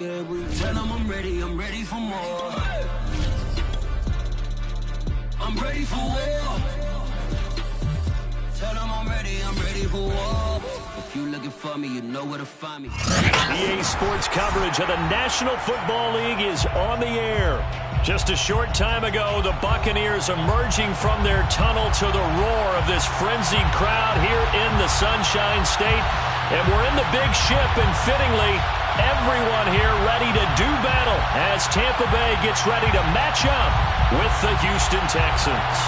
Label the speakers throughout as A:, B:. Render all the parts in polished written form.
A: Tell them I'm ready for more. I'm ready for war. Tell them I'm ready for war. If you looking for me, you know where to find me.
B: EA Sports coverage of the National Football League is on the air. Just a short time ago, the Buccaneers emerging from their tunnel to the roar of this frenzied crowd here in the Sunshine State. And we're in the big ship, and fittingly, everyone here ready to do battle as Tampa Bay gets ready to match up with the Houston Texans.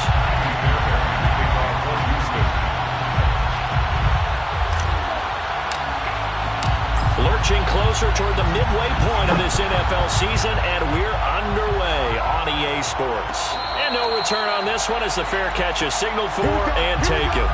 B: Lurching closer toward the midway point of this NFL season, and we're underway on EA Sports. And no return on this one as the fair catch is signaled for and taken.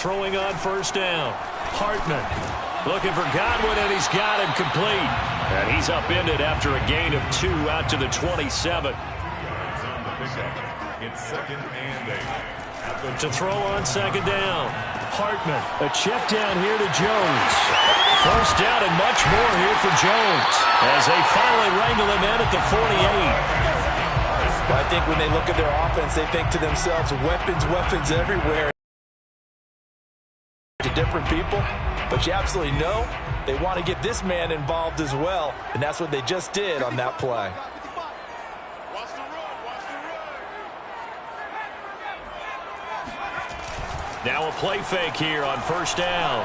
B: Throwing on first down. Hartman looking for Godwin, and he's got him complete. And he's upended after a gain of 2 out to the 27.
C: It's second and 8.
B: To throw on second down. Hartman, a check down here to Jones. First down and much more here for Jones as they finally wrangle him in at the 48.
D: Well, I think when they look at their offense, they think to themselves, weapons everywhere to different people. But you absolutely know they want to get this man involved as well, and that's what they just did on that play.
B: Now a play fake here on first down.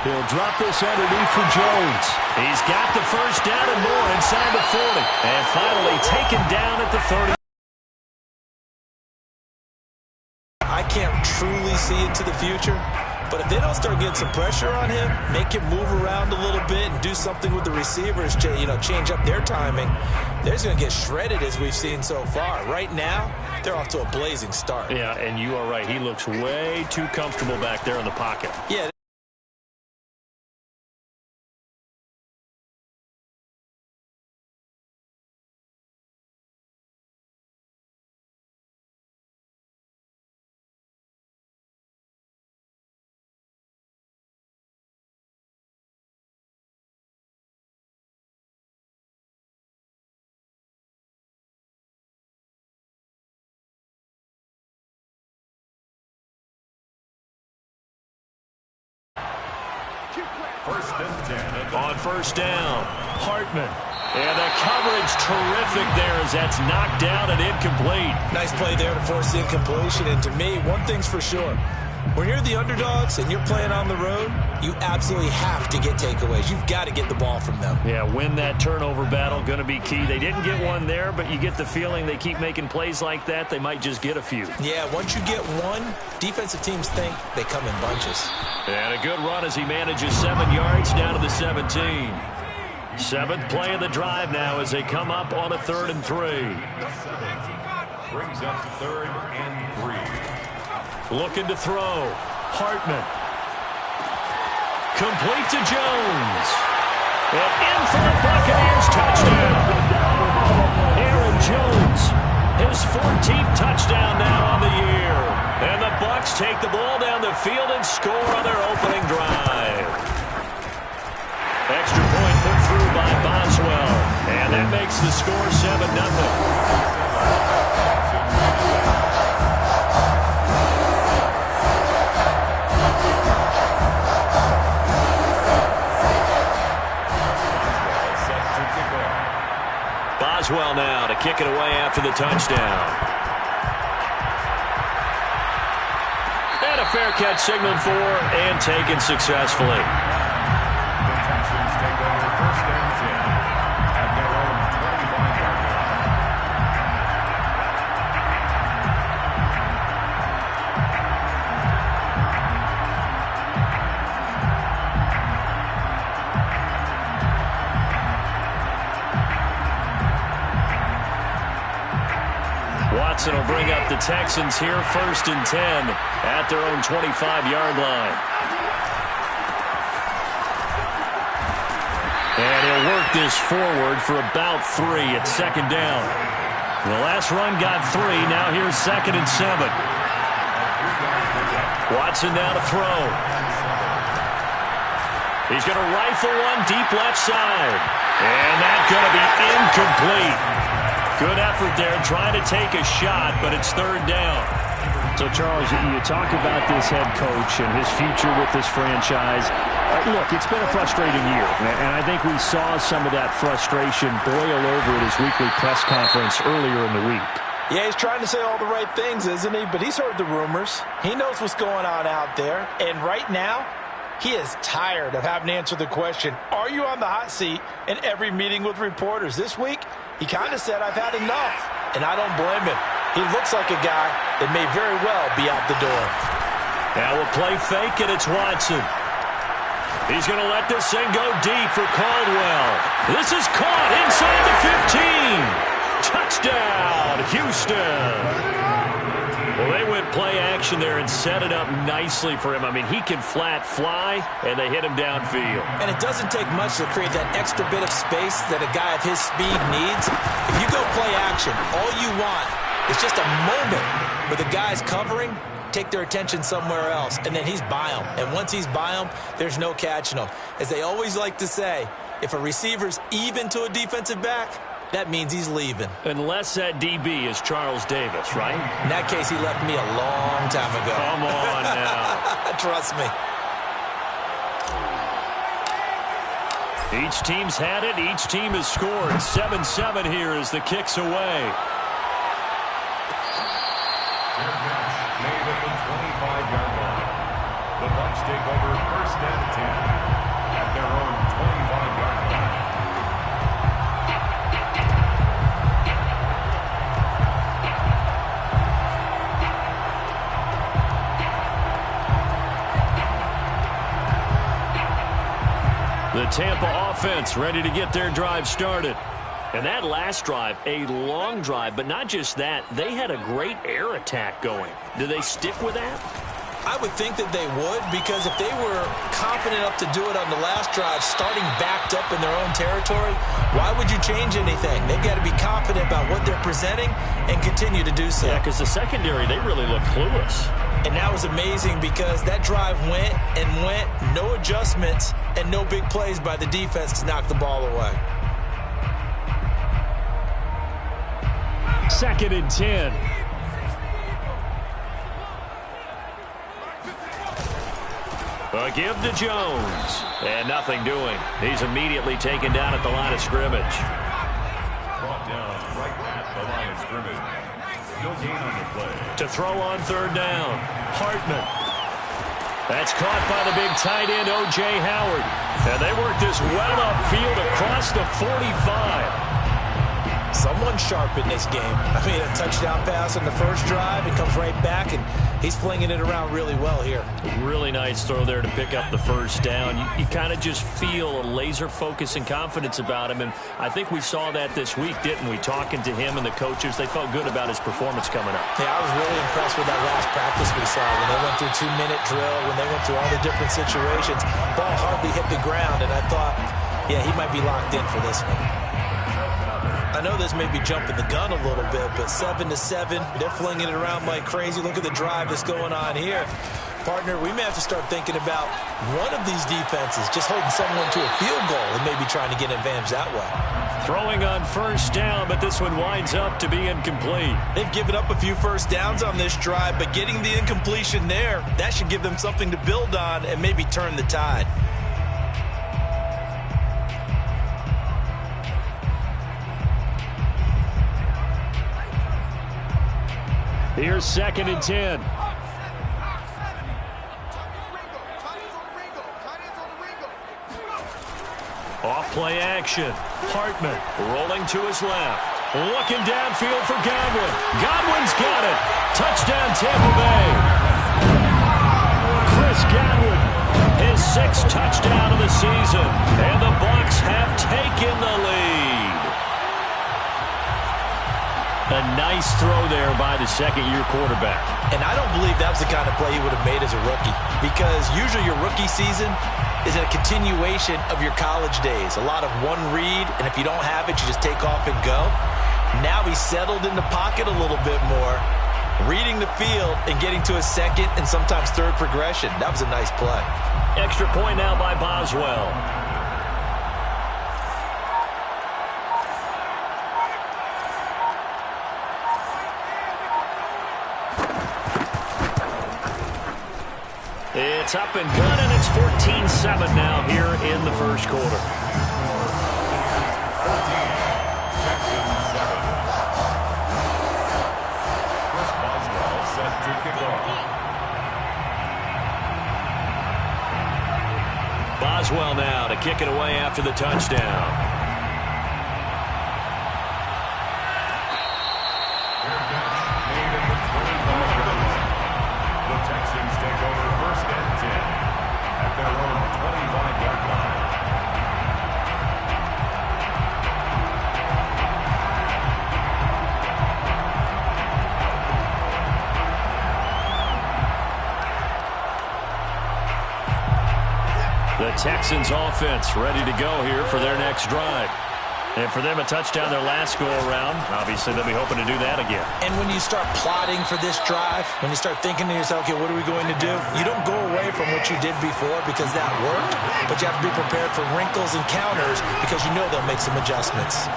B: He'll drop this underneath for Jones. He's got the first down and more inside the 40. And finally taken down at the 30.
D: I can't truly see into the future, but if they don't start getting some pressure on him, make him move around a little bit and do something with the receivers, change up their timing, they're just going to get shredded as we've seen so far. Right now, they're off to a blazing start.
B: Yeah, and you are right. He looks way too comfortable back there in the pocket.
D: Yeah.
C: First and 10.
B: On first down, Hartman. And the coverage terrific there as that's knocked down and incomplete.
D: Nice play there to force the incompletion. And to me, one thing's for sure. When you're the underdogs and you're playing on the road, you absolutely have to get takeaways. You've got to get the ball from them.
B: Yeah, win that turnover battle, going to be key. They didn't get one there, but you get the feeling they keep making plays like that, they might just get a few.
D: Yeah, once you get one, defensive teams think they come in bunches.
B: And a good run as he manages 7 yards down to the 17. Seventh play of the drive now as they come up on a 3rd and 3.
C: Brings up 3rd and 3.
B: Looking to throw. Hartman. Complete to Jones. And in for a Buccaneers touchdown. Aaron Jones, his 14th touchdown now on the year. And the Bucs take the ball down the field and score on their opening drive. Extra point put through by Boswell. And that makes the score 7-0. Boswell now to kick it away after the touchdown. And a fair catch signaled for and taken successfully.
C: The Texans take over first and 10 at their own 25-yard line.
B: Watson will bring up the Texans here, 1st and 10 at their own 25-yard line. And he'll work this forward for about 3 at 2nd down. The last run got 3. Now here's 2nd and 7. Watson now to throw. He's going to rifle one deep left side. And that's going to be incomplete. Good effort there, trying to take a shot, but it's 3rd down.
E: So, Charles, you talk about this head coach and his future with this franchise. Look, it's been a frustrating year, and I think we saw some of that frustration boil over at his weekly press conference earlier in the week.
D: Yeah, he's trying to say all the right things, isn't he? But he's heard the rumors. He knows what's going on out there. And right now, he is tired of having to answer the question, are you on the hot seat in every meeting with reporters? This week, he kind of said, I've had enough. And I don't blame him. He looks like a guy that may very well be out the door.
B: Now we'll play fake, and it's Watson. He's going to let this thing go deep for Caldwell. This is caught inside the 15. Touchdown, Houston. Well, they went play action there and set it up nicely for him. I mean, he can flat fly, and they hit him downfield.
D: And it doesn't take much to create that extra bit of space that a guy of his speed needs. If you go play action, all you want is just a moment where the guy's covering, take their attention somewhere else, and then he's by him. And once he's by him, there's no catching him. As they always like to say, if a receiver's even to a defensive back, that means he's leaving.
B: Unless that DB is Charles Davis, right?
D: In that case, he left me a long time ago.
B: Come on now.
D: Trust me.
B: Each team's had it. Each team has scored. 7-7 here as the kick's away.
C: Made at the 25-yard line. The Bucs take over 1st and 10 at their own 25-yard line.
B: The Tampa offense ready to get their drive started. And that last drive, a long drive, but not just that. They had a great air attack going. Do they stick with that?
D: I would think that they would, because if they were confident enough to do it on the last drive, starting backed up in their own territory, why would you change anything? They've got to be confident about what they're presenting and continue to do so.
B: Yeah, because the secondary, they really look clueless.
D: And that was amazing because that drive went and went, no adjustments, and no big plays by the defense to knock the ball away.
B: 2nd and 10. A give to Jones. And nothing doing. He's immediately taken down at the line of scrimmage.
C: Brought down right at the line of scrimmage. No gain on the play.
B: To throw on 3rd down. Hartman. That's caught by the big tight end, O.J. Howard. And they work this well upfield across the 45.
D: Someone sharp in this game. I mean, a touchdown pass on the first drive. It comes right back, and he's flinging it around really well here.
B: Really nice throw there to pick up the 1st down. You kind of just feel a laser focus and confidence about him, and I think we saw that this week, didn't we? Talking to him and the coaches, they felt good about his performance coming up.
D: Yeah, I was really impressed with that last practice we saw when they went through 2-minute drill, when they went through all the different situations. Ball hardly hit the ground, and I thought, yeah, he might be locked in for this one. I know this may be jumping the gun a little bit, but 7-7, they're flinging it around like crazy. Look at the drive that's going on here. Partner, we may have to start thinking about one of these defenses just holding someone to a field goal and maybe trying to get an advantage that way.
B: Throwing on 1st down, but this one winds up to be incomplete.
D: They've given up a few 1st downs on this drive, but getting the incompletion there, that should give them something to build on and maybe turn the tide.
B: Here's 2nd and 10. Off play action. Hartman rolling to his left. Looking downfield for Godwin. Godwin's got it. Touchdown Tampa Bay. Chris Godwin, his 6th touchdown of the season. And the Bucs have taken the lead. A nice throw there by the second-year quarterback.
D: And I don't believe that was the kind of play he would have made as a rookie, because usually your rookie season is a continuation of your college days. A lot of one read, and if you don't have it, you just take off and go. Now he's settled in the pocket a little bit more, reading the field and getting to a second and sometimes third progression. That was a nice play.
B: Extra point now by Boswell. It's up and good, and it's 14-7 now here in the first quarter.
C: Texans 7. Chris Boswell set to kick off.
B: Boswell now to kick it away after the touchdown.
C: The Texans take over first and 10 at their own 25-yard line.
B: The Texans offense ready to go here for their next drive. And for them, a touchdown their last go-around. Obviously, they'll be hoping to do that again.
D: And when you start plotting for this drive, when you start thinking to yourself, okay, what are we going to do? You don't go away from what you did before because that worked, but you have to be prepared for wrinkles and counters because you know they'll make some adjustments.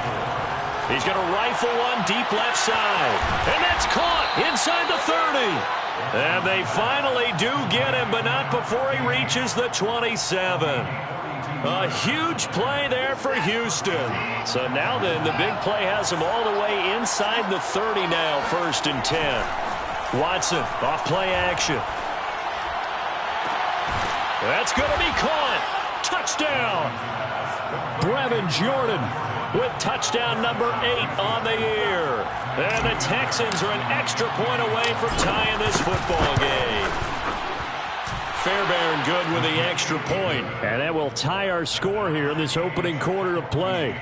B: He's going to rifle one deep left side. And that's caught inside the 30. And they finally do get him, but not before he reaches the 27. A huge play there for Houston. So now then, the big play has him all the way inside the 30 now, 1st and 10. Watson off play action. That's going to be caught. Touchdown. Brevin Jordan with touchdown number 8 on the year. And the Texans are an extra point away from tying this football game. Fairbairn good with the extra point. And that will tie our score here in this opening quarter of play.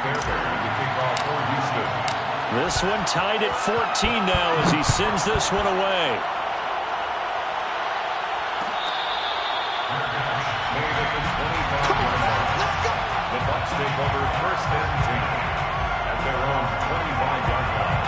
C: Fairbairn to kick off for Houston.
B: This one tied at 14 now as he sends this one away.
C: Made at the 25-yard line. The Bucs take over first and 10 at their own 25-yard line.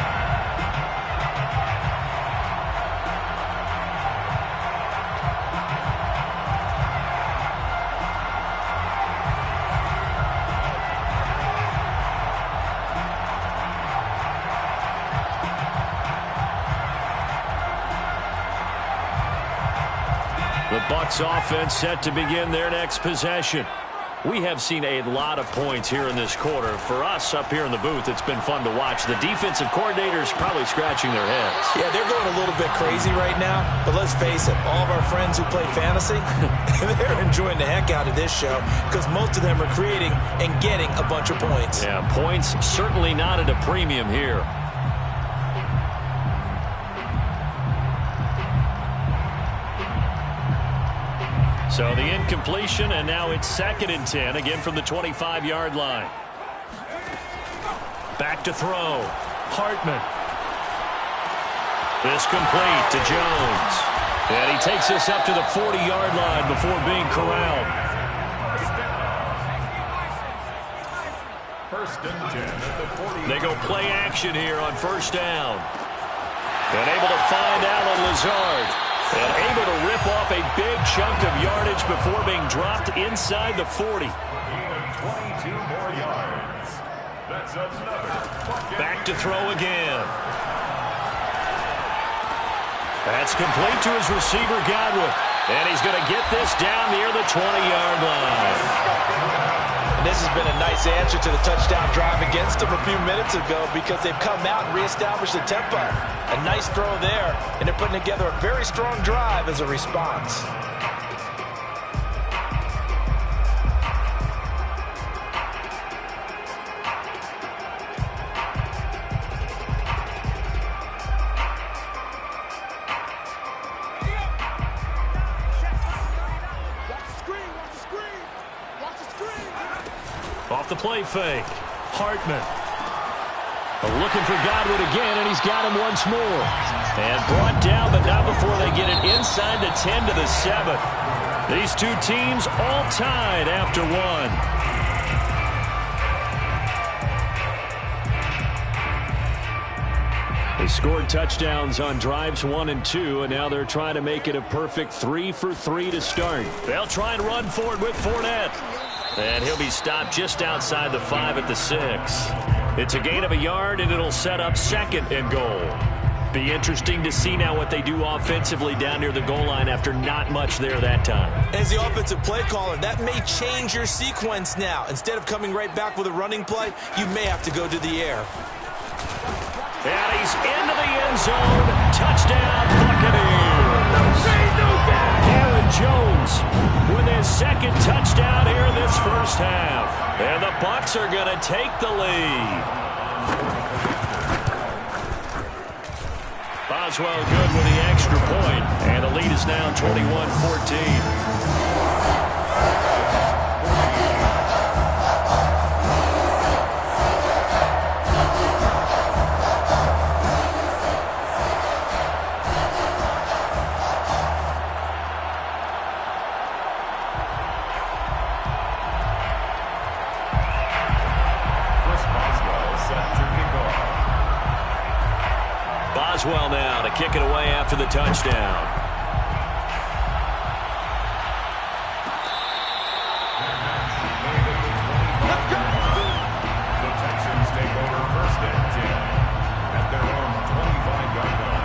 B: The Bucs offense set to begin their next possession. We have seen a lot of points here in this quarter. For us up here in the booth, it's been fun to watch. The defensive coordinators probably scratching their heads.
D: Yeah, they're going a little bit crazy right now, but let's face it, all of our friends who play fantasy, they're enjoying the heck out of this show because most of them are creating and getting a bunch of points.
B: Yeah, points certainly not at a premium here. So the incompletion, and now it's 2nd and 10, again from the 25-yard line. Back to throw. Hartman. This complete to Jones. And he takes this up to the 40-yard line before being corralled.
C: First and 10 at the 40.
B: They go play action here on first down. And able to find Alan Lazard. And able to rip off a big chunk of yardage before being dropped inside the 40.
C: 22 more yards. That's another.
B: Back to throw again. That's complete to his receiver, Godwin. And he's going to get this down near the 20-yard line.
D: And this has been a nice answer to the touchdown drive against them a few minutes ago because they've come out and reestablished the tempo. A nice throw there, and they're putting together a very strong drive as a response.
F: Watch the screen! Watch the screen! Watch the screen!
B: Off the play fake. Hartman. Looking for Godwin again, and he's got him once more. And brought down, but not before they get it inside the 10 to the 7. These two teams all tied after one. They scored touchdowns on drives 1 and 2, and now they're trying to make it a perfect 3 for 3 to start. They'll try and run forward with Fournette. And he'll be stopped just outside the 5 at the 6. It's a gain of a yard, and it'll set up 2nd and goal. Be interesting to see now what they do offensively down near the goal line after not much there that time.
D: As the offensive play caller, that may change your sequence now. Instead of coming right back with a running play, you may have to go to the air.
B: And he's into the end zone. Touchdown, Buccaneers. Aaron Jones with his 2nd touchdown here in this first half. And the Bucs are going to take the lead. Boswell good with the extra point. And the lead is now 21-14. Boswell now to kick it away after the touchdown.
C: The Texans take over 1st and 10 at their own 25-yard line.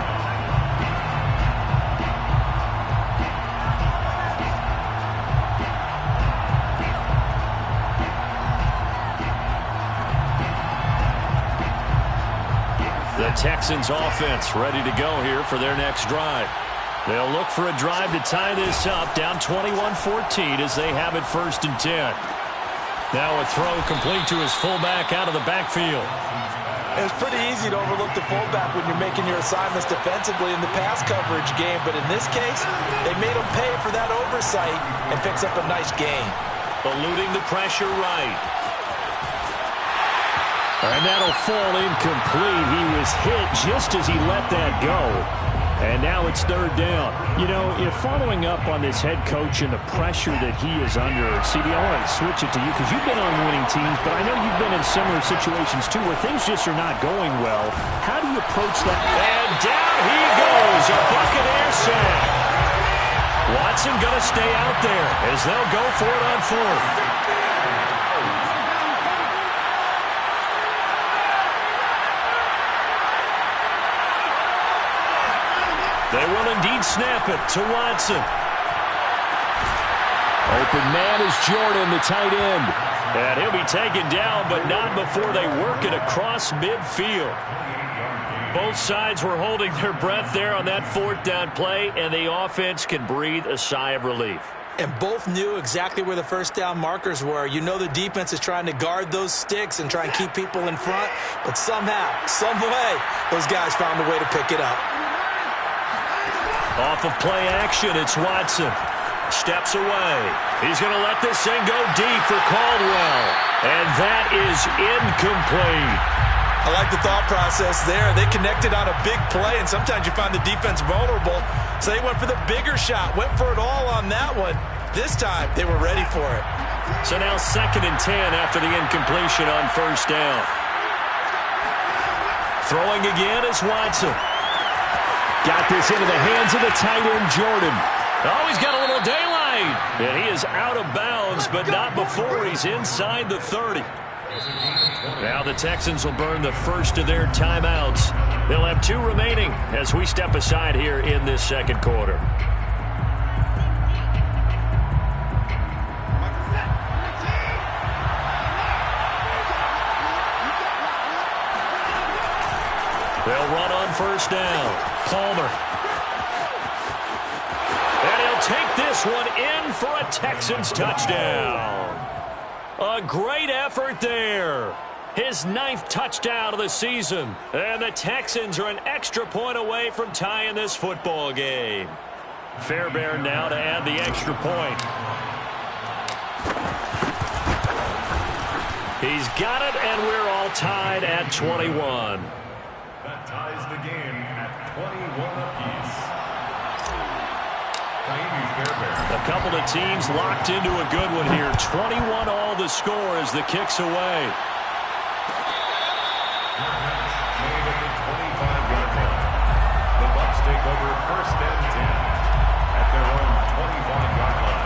B: The Texans offense ready to go here for their next drive. They'll look for a drive to tie this up, down 21-14 as they have it 1st and 10. Now a throw complete to his fullback out of the backfield.
D: It's pretty easy to overlook the fullback when you're making your assignments defensively in the pass coverage game, but in this case, they made him pay for that oversight and picks up a nice gain.
B: Eluding the pressure right. And that'll fall incomplete. He was hit just as he let that go. And now it's 3rd down.
E: You know, if following up on this head coach and the pressure that he is under, CD, I want to switch it to you because you've been on winning teams, but I know you've been in similar situations too where things just are not going well. How do you approach that?
B: And down he goes, a Buccaneer sack. Watson going to stay out there as they'll go for it on 4th. They will indeed snap it to Watson. Open man is Jordan, the tight end. And he'll be taken down, but not before they work it across midfield. Both sides were holding their breath there on that 4th down play, and the offense can breathe a sigh of relief.
D: And both knew exactly where the 1st down markers were. You know the defense is trying to guard those sticks and try and keep people in front, but somehow, some way, those guys found a way to pick it up.
B: Off of play action, it's Watson. Steps away. He's going to let this thing go deep for Caldwell. And that is incomplete.
D: I like the thought process there. They connected on a big play, and sometimes you find the defense vulnerable. So they went for the bigger shot, went for it all on that one. This time, they were ready for it.
B: So now 2nd and 10 after the incompletion on 1st down. Throwing again is Watson.
E: Got this into the hands of the tight end, Jordan.
B: Oh, he's got a little daylight. And he is out of bounds, but not before he's inside the 30. Now the Texans will burn the first of their timeouts. They'll have 2 remaining as we step aside here in this 2nd quarter. They'll run on 1st down. Palmer. And he'll take this one in for a Texans touchdown. A great effort there. His 9th touchdown of the season. And the Texans are an extra point away from tying this football game. Fairbairn now to add the extra point. He's got it, and we're all tied at 21.
C: That ties the game at 21 apiece.
B: A couple of teams locked into a good one here. 21 all the score as the kick's away.
C: Made at the 25-yard line. The Bucs take over first and 10 at their own 25-yard line.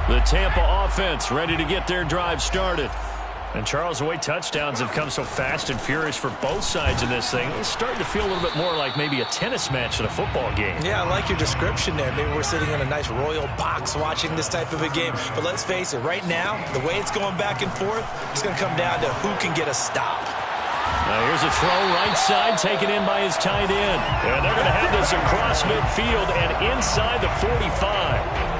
B: The Tampa offense ready to get their drive started. And Charles, the way touchdowns have come so fast and furious for both sides in this thing, it's starting to feel a little bit more like maybe a tennis match than a football game.
D: Yeah, I like your description there. Maybe we're sitting in a nice royal box watching this type of a game. But let's face it, right now, the way it's going back and forth, it's going to come down to who can get a stop.
B: Now here's a throw right side taken in by his tight end. And they're going to have this across midfield and inside the 45.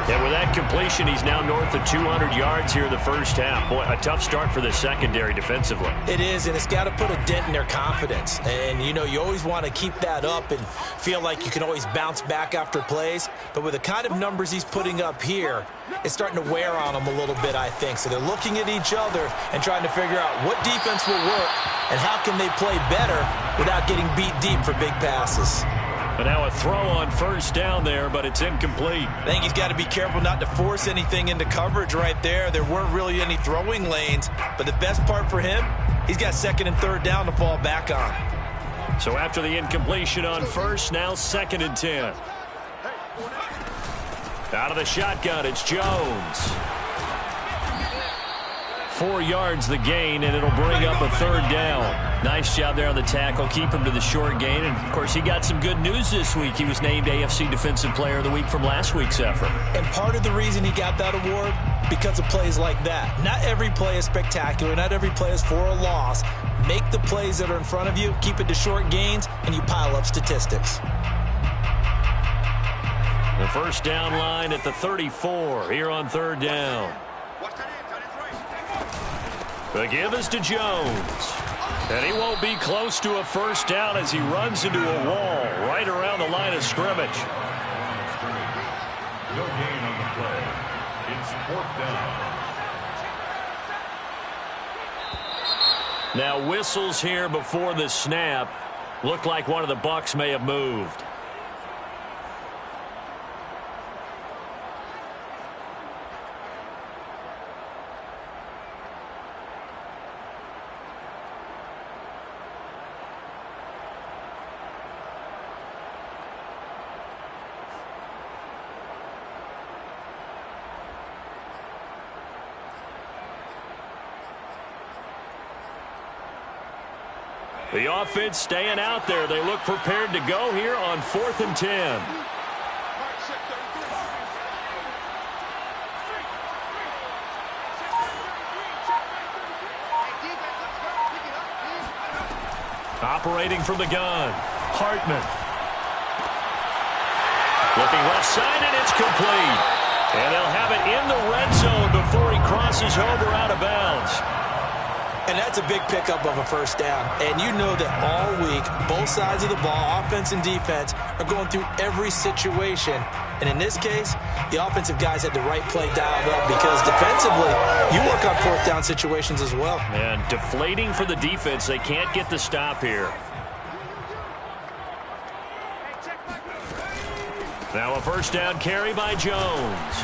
B: And with that completion, he's now north of 200 yards here in the first half. Boy, a tough start for the secondary defensively.
D: It is, and it's got to put a dent in their confidence. And, you know, you always want to keep that up and feel like you can always bounce back after plays. But with the kind of numbers he's putting up here, it's starting to wear on them a little bit, I think. So they're looking at each other and trying to figure out what defense will work and how can they play better without getting beat deep for big passes.
B: But now a throw on first down there, but it's incomplete.
D: I think he's got to be careful not to force anything into coverage right there. There weren't really any throwing lanes, but the best part for him, he's got second and third down to fall back on.
B: So after the incompletion on first, now second and 10. Out of the shotgun, it's Jones. 4 yards the gain, and it'll bring up a third down. Nice job there on the tackle. Keep him to the short gain. And, of course, he got some good news this week. He was named AFC Defensive Player of the Week from last week's effort.
D: And part of the reason he got that award, because of plays like that. Not every play is spectacular. Not every play is for a loss. Make the plays that are in front of you, keep it to short gains, and you pile up statistics.
B: The first down line at the 34 here on third down. The give is to Jones. And he won't be close to a first down as he runs into a wall right around the line of scrimmage.
C: No gain on the play. It's fourth down.
B: Now whistles here before the snap. Looked like one of the Bucs may have moved. The offense staying out there. They look prepared to go here on 4th and 10. Operating from the gun, Hartman. Looking left side, and it's complete. And they'll have it in the red zone before he crosses over out of bounds.
D: And that's a big pickup of a first down. And you know that all week, both sides of the ball, offense and defense, are going through every situation. And in this case, the offensive guys had the right play dialed up because defensively, you work on fourth down situations as well.
B: And deflating for the defense. They can't get the stop here. Now a first down carry by Jones.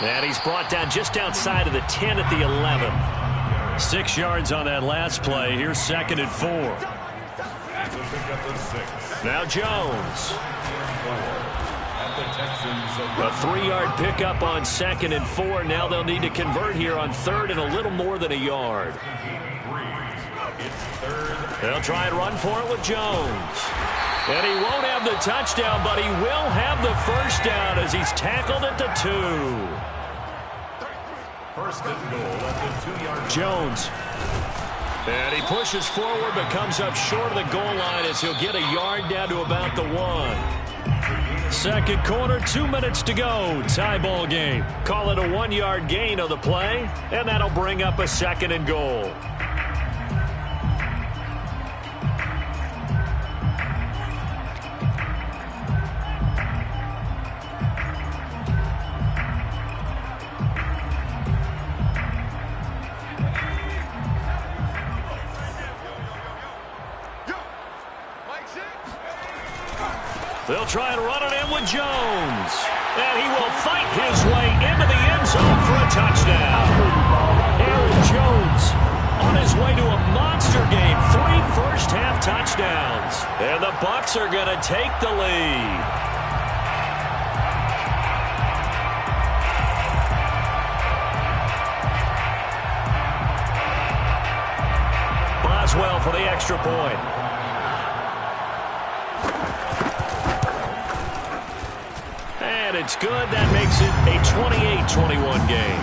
B: And he's brought down just outside of the 10 at the 11. 6 yards on that last play. Here's 2nd and 4. Now Jones. A 3-yard pickup on 2nd and 4. Now they'll need to convert here on 3rd and a little more than a yard. They'll try and run for it with Jones. And he won't have the touchdown, but he will have the first down as he's tackled at the 2.
C: First and goal at the 2-yard line.
B: Jones. And he pushes forward but comes up short of the goal line as he'll get a yard down to about the 1. Second quarter, 2 minutes to go. Tie ball game. Call it a 1-yard gain on the play, and that'll bring up a 2nd and goal. They'll try and run it in with Jones. And he will fight his way into the end zone for a touchdown. Aaron Jones on his way to a monster game. 3 first-half touchdowns. And the Bucs are going to take the lead. Boswell for the extra point. And it's good. That makes it a 28-21 game.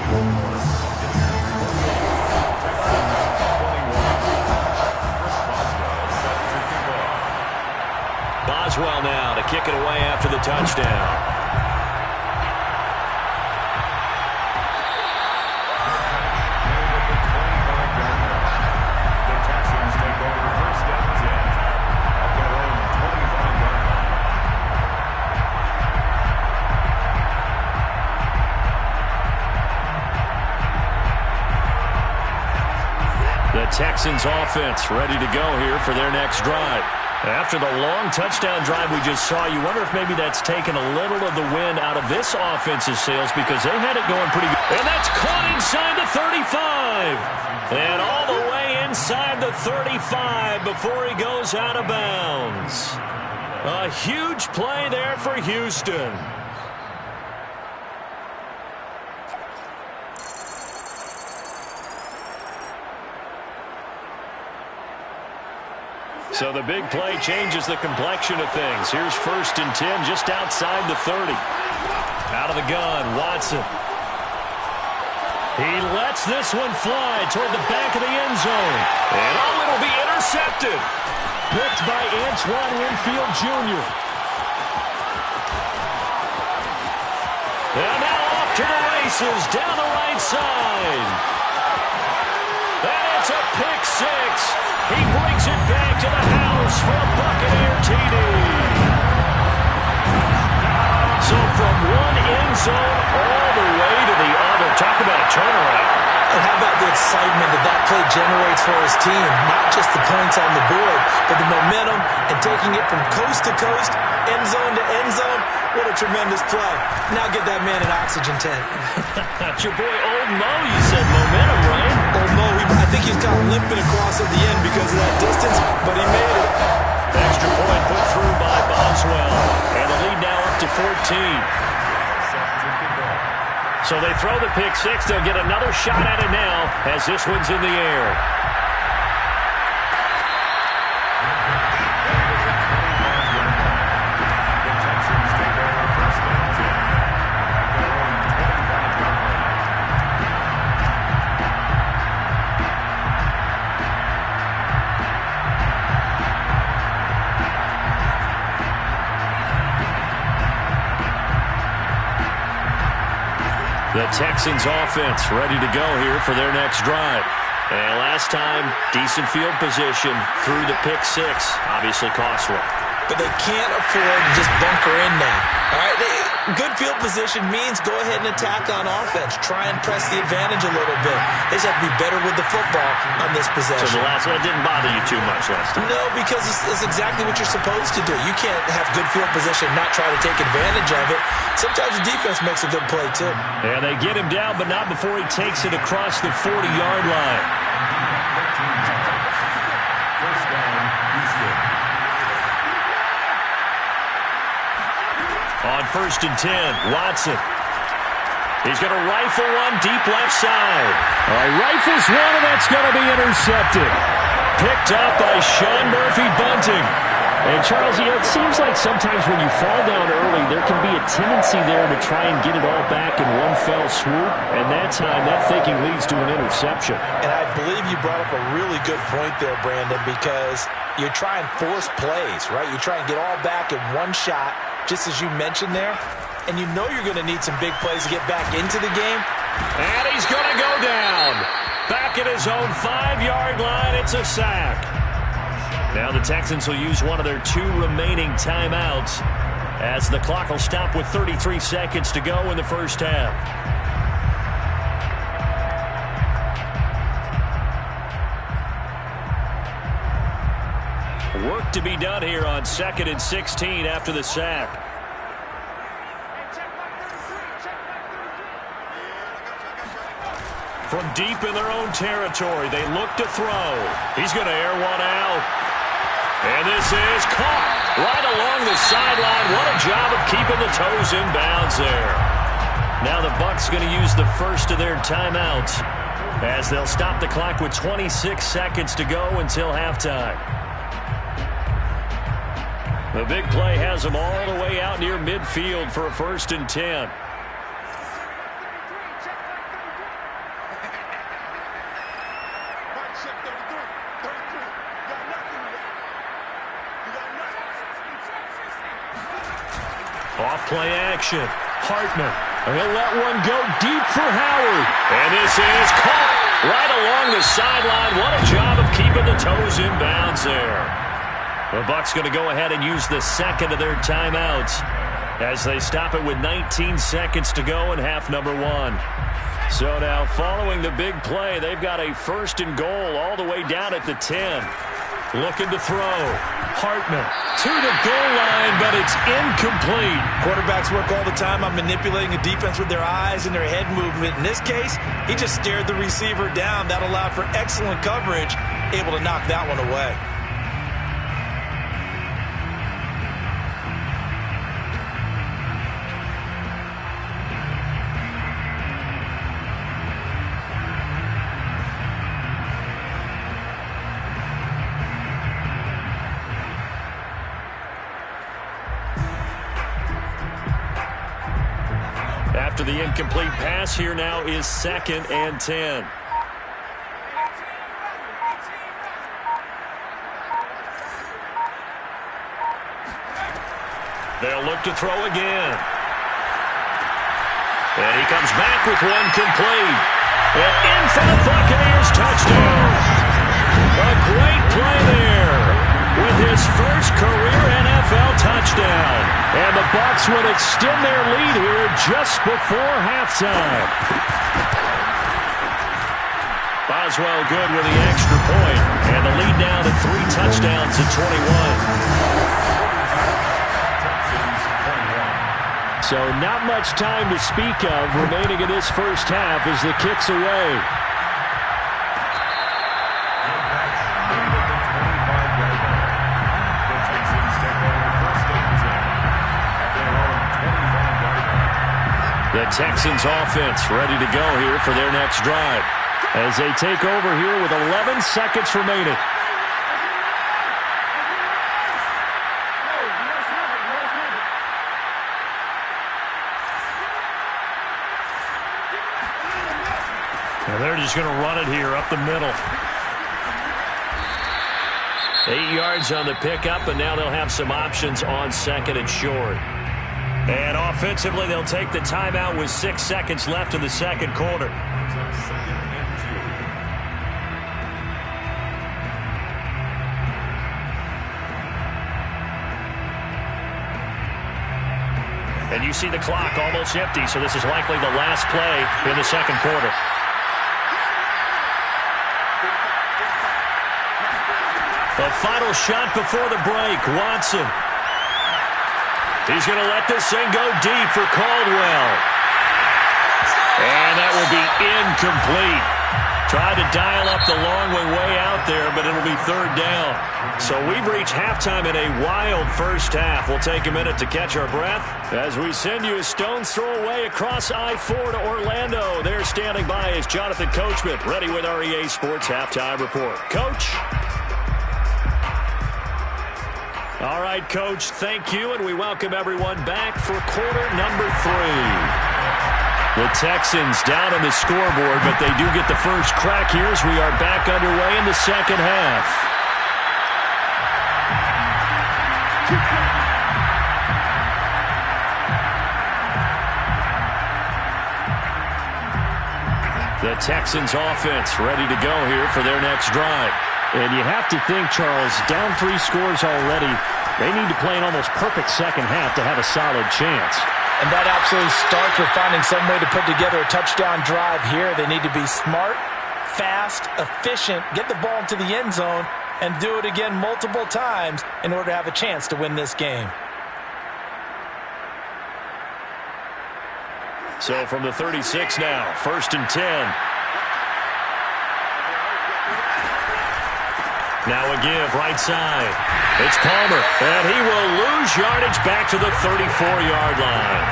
B: Boswell now to kick it away after the touchdown.
C: The Texans take over first and 10 at their own 25-yard line.
B: The Texans offense ready to go here for their next drive. After the long touchdown drive we just saw, you wonder if maybe that's taken a little of the wind out of this offense's sails because they had it going pretty good. And that's caught inside the 35. And all the way inside the 35 before he goes out of bounds. A huge play there for Houston. So the big play changes the complexion of things. Here's 1st and 10 just outside the 30. Out of the gun, Watson. He lets this one fly toward the back of the end zone. And it'll be intercepted. Picked by Antoine Winfield Jr. And now off to the races down the right side. And it's a pick 6. He brings it back to the house for a Buccaneer TD. So from one end zone all the way to the other. Talk about a turnaround.
D: And how about the excitement that play generates for his team? Not just the points on the board, but the momentum and taking it from coast to coast, end zone to end zone. What a tremendous play. Now get that man an oxygen tank.
B: That's your boy Old Mo, you said momentum, right?
D: Old Mo, I think he's kind of limping across at the end because of that distance, but he made it.
B: Extra point put through by Boswell. And the lead now up to 14. So they throw the pick 6. They'll get another shot at it now as this one's in the air. The Texans offense ready to go here for their next drive. And last time, decent field position through the pick 6. Obviously costly.
D: But they can't afford to just bunker in now. All right, good field position means go ahead and attack on offense. Try and press the advantage a little bit. They just have to be better with the football on this possession.
B: So the last one didn't bother you too much last time?
D: No, because it's exactly what you're supposed to do. You can't have good field position and not try to take advantage of it. Sometimes the defense makes a good play, too.
B: Yeah, they get him down, but not before he takes it across the 40-yard line.
C: First down, Houston.
B: On 1st and 10, Watson. He's going to rifle one deep left side. All right, rifles one, and that's going to be intercepted. Picked up by Sean Murphy-Bunting. And, Charles, it seems like sometimes when you fall down early, there can be a tendency there to try and get it all back in one fell swoop. And that time, that thinking leads to an interception.
D: And I believe you brought up a really good point there, Brandon, because you try and force plays, right? You try and get all back in one shot, just as you mentioned there. And you know you're going to need some big plays to get back into the game.
B: And he's going to go down. Back at his own 5-yard line, it's a sack. Now the Texans will use one of their 2 remaining timeouts as the clock will stop with 33 seconds to go in the first half. Work to be done here on 2nd and 16 after the sack. From deep in their own territory, they look to throw. He's going to air one out. And this is caught right along the sideline. What a job of keeping the toes in bounds there. Now the Bucs going to use the first of their timeouts as they'll stop the clock with 26 seconds to go until halftime. The big play has them all the way out near midfield for a 1st and 10. Off play action. Hartman. He'll let one go deep for Howard. And this is caught right along the sideline. What a job of keeping the toes in bounds there. The Bucs going to go ahead and use the second of their timeouts as they stop it with 19 seconds to go in half number 1. So now following the big play, they've got a 1st and goal all the way down at the 10. Looking to throw. Hartman to the goal line, but it's incomplete.
D: Quarterbacks work all the time on manipulating a defense with their eyes and their head movement. In this case, he just stared the receiver down. That allowed for excellent coverage, able to knock that one away.
B: After the incomplete pass, here now is 2nd and 10. They'll look to throw again. And he comes back with one complete. And in for the Buccaneers, touchdown. A great play there with his first career NFL touchdown. And the Bucs would extend their lead here just before halftime. Boswell good with the extra point. And the lead now to 3 touchdowns at 21. So not much time to speak of remaining in this first half as the kick's away. The Texans offense ready to go here for their next drive as they take over here with 11 seconds remaining. And they're just going to run it here up the middle. 8 yards on the pickup, and now they'll have some options on 2nd and short. And offensively, they'll take the timeout with 6 seconds left in the second quarter. And you see the clock almost empty, so this is likely the last play in the second quarter. The final shot before the break, Watson. He's going to let this thing go deep for Caldwell. And that will be incomplete. Tried to dial up the long way out there, but it'll be 3rd down. So we've reached halftime in a wild first half. We'll take a minute to catch our breath as we send you a stone's throw away across I-4 to Orlando. There standing by is Jonathan Coachman, ready with our EA Sports Halftime Report. Coach? All right, Coach, thank you, and we welcome everyone back for quarter number 3. The Texans down on the scoreboard, but they do get the first crack here as we are back underway in the second half. The Texans offense ready to go here for their next drive.
E: And you have to think, Charles, down 3 scores already, they need to play an almost perfect second half to have a solid chance.
D: And that absolutely starts with finding some way to put together a touchdown drive here. They need to be smart, fast, efficient, get the ball into the end zone, and do it again multiple times in order to have a chance to win this game.
B: So from the 36 now, 1st and 10. Now a give, right side. It's Palmer, and he will lose yardage back to the 34-yard line.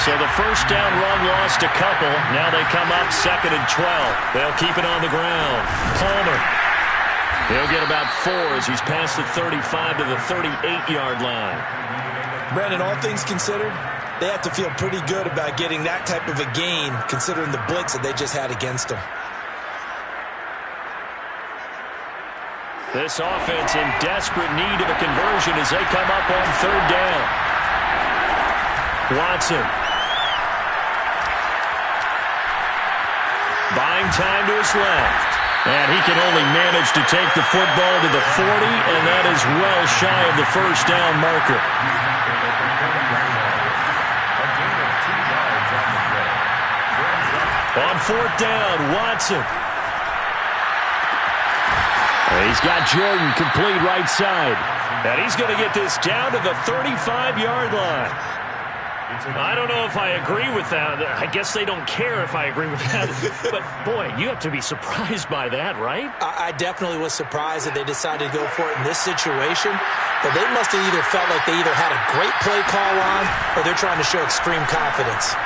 B: So the first down run lost a couple. Now they come up 2nd and 12. They'll keep it on the ground. Palmer. He'll get about 4 as he's past the 35 to the 38-yard line.
D: Brandon, all things considered, they have to feel pretty good about getting that type of a gain considering the blitz that they just had against them.
B: This offense in desperate need of a conversion as they come up on 3rd down. Watson. Buying time to his left. And he can only manage to take the football to the 40, and that is well shy of the first down marker. On 4th down, Watson. He's got Jordan complete right side. And he's going to get this down to the 35-yard line. I don't know if I agree with that. I guess they don't care if I agree with that. But, boy, you have to be surprised by that, right?
D: I definitely was surprised that they decided to go for it in this situation. But they must have either felt like they either had a great play call on or they're trying to show extreme confidence.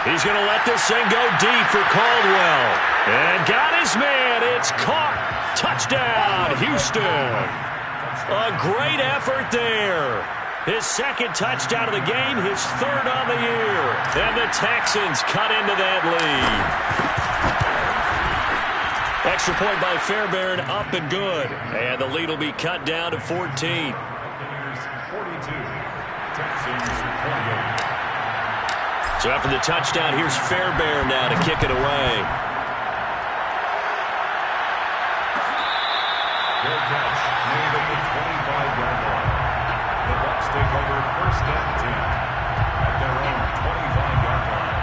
B: He's going to let this thing go deep for Caldwell. And got his man. It's caught. Touchdown, Houston. A great effort there. His 2nd touchdown of the game, his 3rd on the year. And the Texans cut into that lead. Extra point by Fairbairn, up and good. And the lead will be cut down to 14.
C: Buccaneers 42, Texans 28.
B: So after the touchdown, here's Fairbairn now to kick it away.
C: Good catch made at the 25-yard line. The Bucs take over 1st and 10 at their own 25-yard line.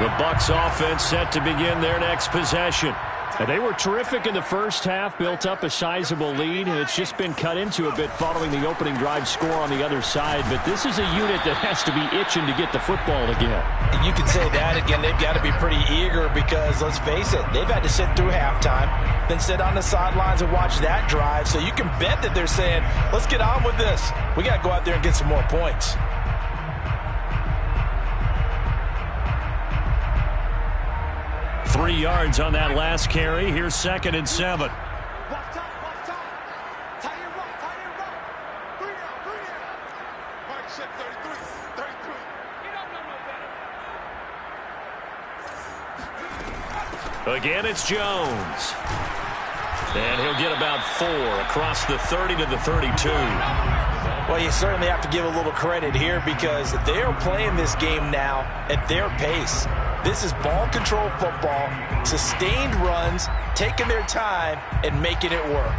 B: The Bucs offense set to begin their next possession.
E: They were terrific in the first half, built up a sizable lead, and it's just been cut into a bit following the opening drive score on the other side. But this is a unit that has to be itching to get the football again.
D: You can say that again. They've got to be pretty eager because, let's face it, they've had to sit through halftime, then sit on the sidelines and watch that drive. So you can bet that they're saying, let's get on with this. We got to go out there and get some more points.
B: 3 yards on that last carry. Here's 2nd and 7. Again, it's Jones. And he'll get about 4 across the 30 to the 32.
D: Well, you certainly have to give a little credit here because they are playing this game now at their pace. This is ball control football, sustained runs, taking their time, and making it work.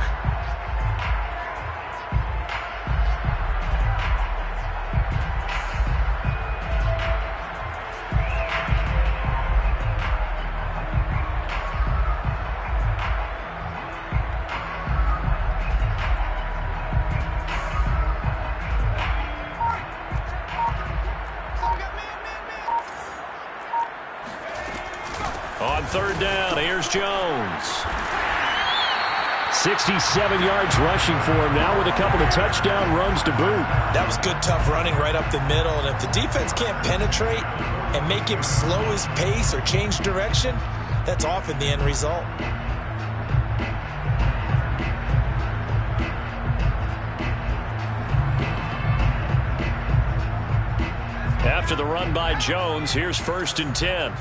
B: On 3rd down, here's Jones.
E: 67 yards rushing for him now with a couple of touchdown runs to boot.
D: That was good, tough running right up the middle. And if the defense can't penetrate and make him slow his pace or change direction, that's often the end result.
B: After the run by Jones, here's 1st and 10.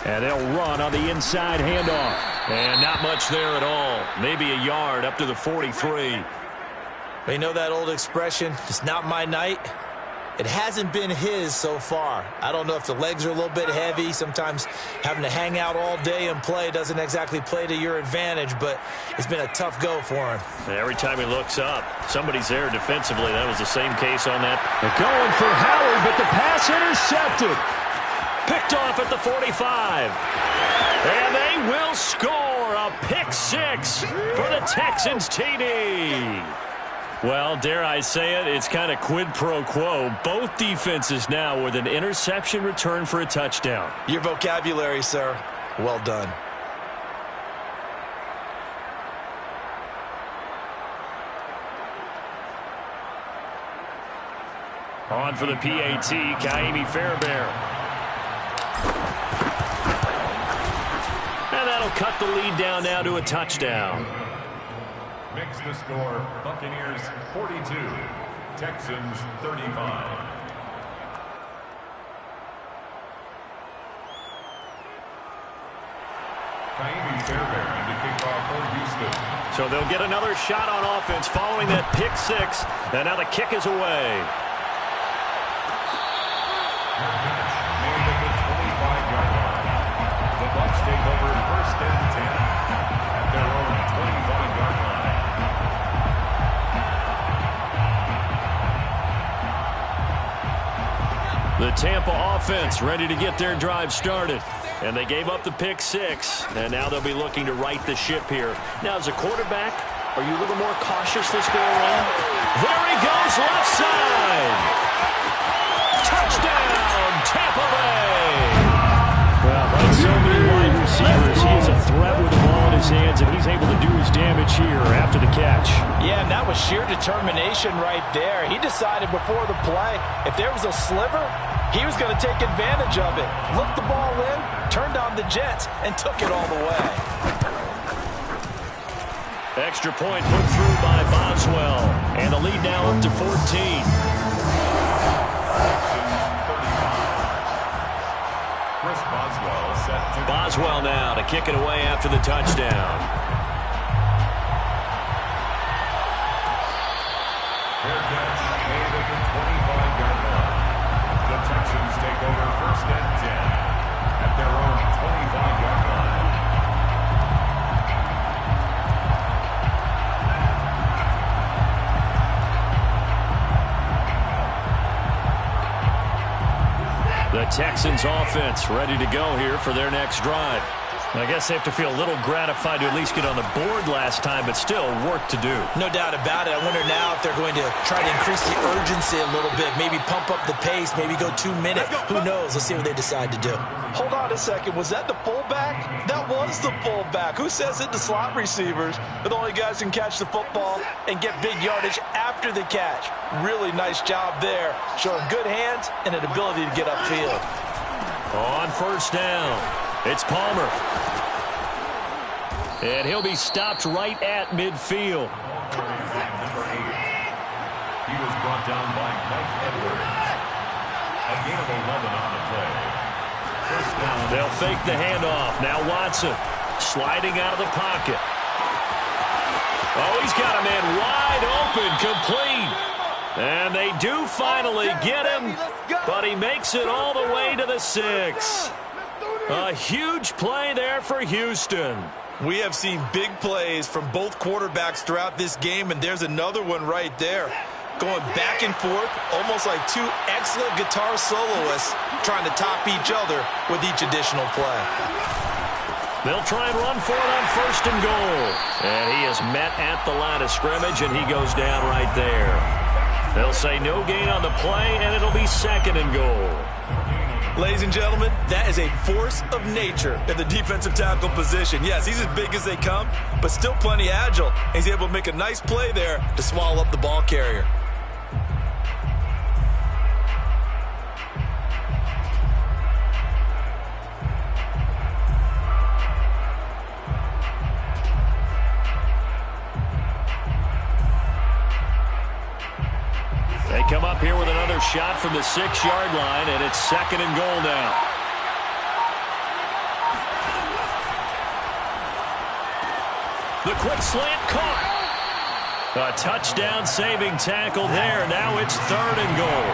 B: And they'll run on the inside handoff. And not much there at all. Maybe a yard up to the 43.
D: You know that old expression, it's not my night. It hasn't been his so far. I don't know if the legs are a little bit heavy. Sometimes having to hang out all day and play doesn't exactly play to your advantage, but it's been a tough go for him.
B: Every time he looks up, somebody's there defensively. That was the same case on that.
E: They're going for Howard, but the pass intercepted.
B: Picked off at the 45. And they will score a pick six for the Texans TD. Well, dare I say it, it's kind of quid pro quo. Both defenses now with an interception return for a touchdown.
D: Your vocabulary, sir. Well done.
B: On for the PAT, Kaimi Fairbairn. And that'll cut the lead down now to a touchdown.
C: Makes the score Buccaneers 42, Texans 35. Kaimi Fairbairn to kick off for Houston.
B: So they'll get another shot on offense following that pick six. And now the kick is away.
C: Made at the 25-yard line. The Bucs take over first and 10 at their own 25-yard line.
B: The Tampa offense ready to get their drive started. And they gave up the pick six. And now they'll be looking to right the ship here. Now, as a quarterback, are you a little more cautious this go around? There he goes, left side. Touchdown, Tampa Bay.
E: Well, like so many wide receivers, he is a threat with the ball in his hands, and he's able to do his damage here after the catch.
D: Yeah, and that was sheer determination right there. He decided before the play, if there was a sliver, he was going to take advantage of it. Looked the ball in, turned on the Jets, and took it all the way.
B: Extra point put through by Boswell. And the lead now up to 14. Boswell now to kick it away after the touchdown.
C: Fair catch made at the 25-yard line. The Texans take over first and 10 at their own 25-yard line.
B: The Texans offense ready to go here for their next drive. I guess they have to feel a little gratified to at least get on the board last time, but still work to do.
D: No doubt about it. I wonder now if they're going to try to increase the urgency a little bit, maybe pump up the pace, maybe go 2 minutes. Who knows? Let's see what they decide to do. Hold on a second. Was that the fullback? That was the fullback. Who says it? The slot receivers are the only guys who can catch the football and get big yardage after the catch. Really nice job there, showing good hands and an ability to get upfield.
B: On first down, it's Palmer. And he'll be stopped right at midfield.
C: Number 8. He was brought down by Mike Edwards. A gain of 11 on the play. First down.
B: They'll fake the handoff. Now Watson sliding out of the pocket. Oh, he's got a man wide open, complete. And they do finally get him, but he makes it all the way to the 6. A huge play there for Houston.
D: We have seen big plays from both quarterbacks throughout this game, and there's another one right there. Going back and forth, almost like two excellent guitar soloists trying to top each other with each additional play.
B: They'll try and run for it on first and goal. And he is met at the line of scrimmage, and he goes down right there. They'll say no gain on the play, and it'll be second and goal.
D: Ladies and gentlemen, that is a force of nature in the defensive tackle position. Yes, he's as big as they come, but still plenty agile. He's able to make a nice play there to swallow up the ball carrier.
B: They come up here with another shot from the 6-yard line, and it's second and goal now. The quick slant caught. A touchdown saving tackle there. Now it's third and goal.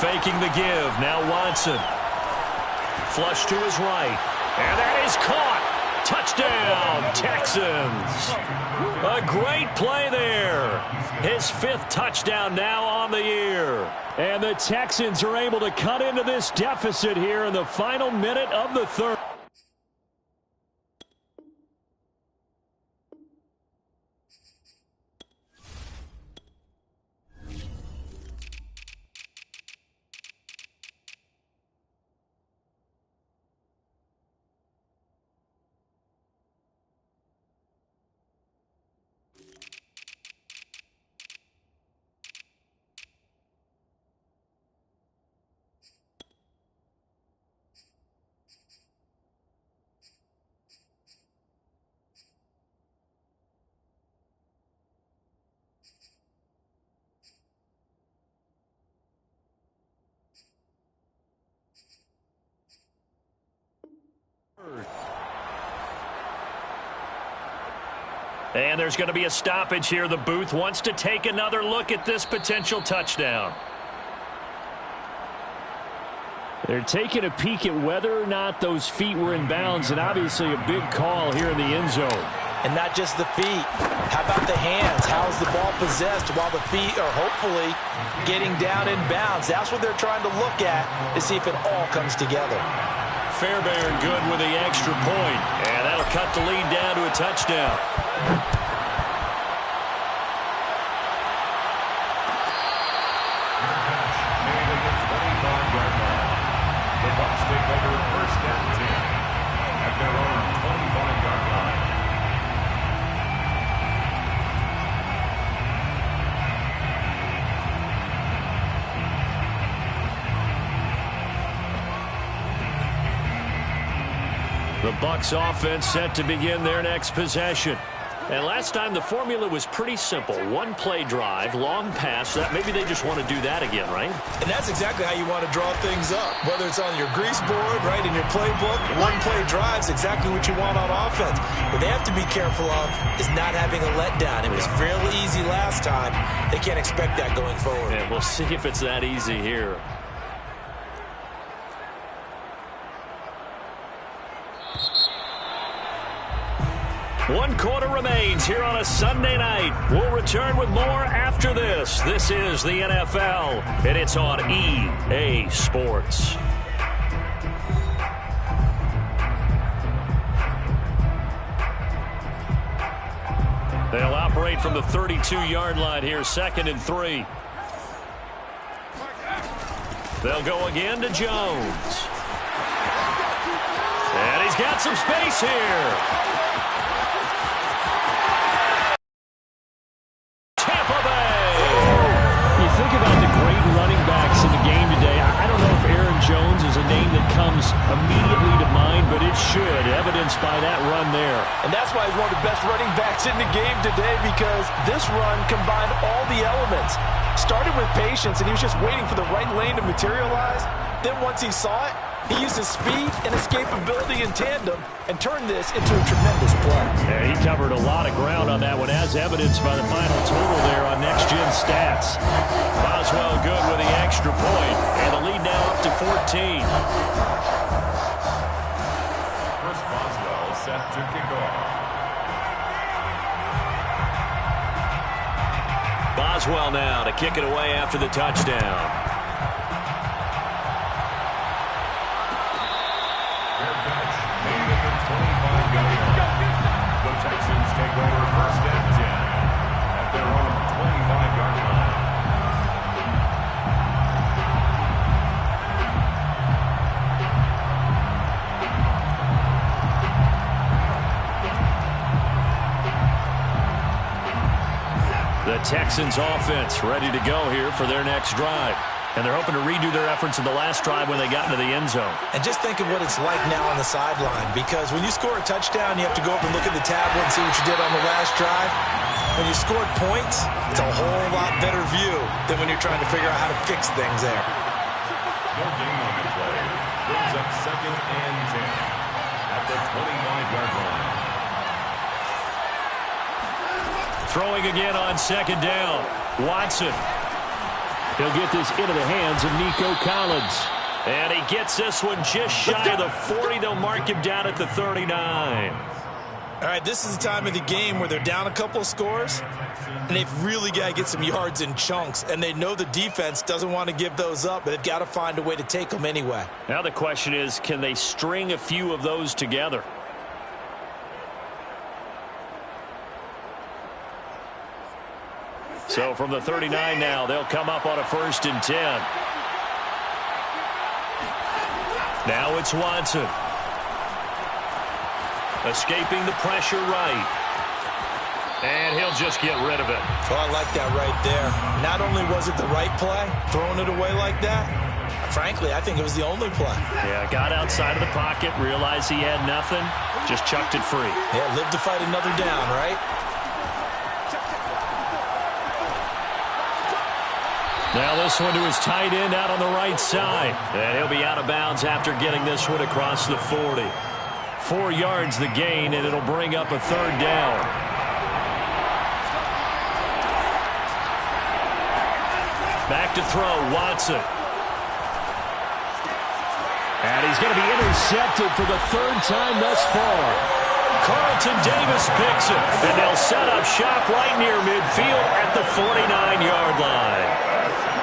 B: faking the give. Now Watson. Flush to his right. And that is caught. Touchdown, Texans. A great play there. His 5th touchdown now on the year.
E: And the Texans are able to cut into this deficit here in the final minute of the third.
B: And there's going to be a stoppage here. The booth wants to take another look at this potential touchdown.
E: They're taking a peek at whether or not those feet were in bounds, and obviously a big call here in the end zone.
D: And not just the feet. How about the hands? How's the ball possessed while the feet are hopefully getting down in bounds? That's what they're trying to look at to see if it all comes together.
B: Fairbairn good with the extra point. And that'll cut the lead down to a touchdown.
C: The Bucs take over 1st and 10 at their own 25-yard line.
B: The Bucs offense set to begin their next possession. And last time the formula was pretty simple. 1-play drive, long pass. Maybe they just want to do that again, right?
D: And that's exactly how you want to draw things up. Whether it's on your grease board, right, in your playbook, 1-play drive's exactly what you want on offense. What they have to be careful of is not having a letdown. It was real easy last time. They can't expect that going forward.
B: And we'll see if it's that easy here. One quarter remains here on a Sunday night. We'll return with more after this. This is the NFL, and it's on EA Sports. They'll operate from the 32-yard line here, 2nd and 3. They'll go again to Jones. And he's got some space here.
E: Jones is a name that comes immediately to mind, but it should, evidenced by that run there.
D: And that's why he's one of the best running backs in the game today, because this run combined all the elements. Started with patience, and he was just waiting for the right lane to materialize. Then once he saw it, he used his speed and escapability in tandem and turned this into a tremendous play.
E: Yeah, he covered a lot of ground on that one, as evidenced by the final total there on Next Gen Stats.
B: Boswell good with the extra point, and the lead now up to 14.
C: First Boswell set to kick off.
B: Boswell now to kick it away after the touchdown.
C: The Texans take over 1st and 10 at their own 25-yard line.
B: The Texans offense ready to go here for their next drive. And they're hoping to redo their efforts in the last drive when they got into the end zone.
D: And just think of what it's like now on the sideline, because when you score a touchdown, you have to go up and look at the tablet and see what you did on the last drive. When you scored points, it's a whole lot better view than when you're trying to figure out how to fix things there.
C: No gain on the play. Brings up 2nd and 10 at the 25-yard line.
B: Throwing again on 2nd down. Watson. He'll get this into the hands of Nico Collins. And he gets this one just shy of the 40. They'll mark him down at the 39.
D: All right, this is the time of the game where they're down a couple of scores, and they've really got to get some yards in chunks, and they know the defense doesn't want to give those up, but they've got to find a way to take them anyway.
B: Now the question is, can they string a few of those together? So from the 39 now, they'll come up on a 1st and 10. Now it's Watson. Escaping the pressure right. And he'll just get rid of it.
D: Oh, I like that right there. Not only was it the right play, throwing it away like that, frankly, I think it was the only play.
B: Yeah, got outside of the pocket, realized he had nothing, just chucked it free.
D: Yeah, live to fight another down, right?
B: Now this one to his tight end out on the right side. And he'll be out of bounds after getting this one across the 40. 4 yards the gain, and it'll bring up a 3rd down. Back to throw, Watson. And he's going to be intercepted for the 3rd time thus far. Carlton Davis picks it, and they'll set up shop right near midfield at the 49-yard line.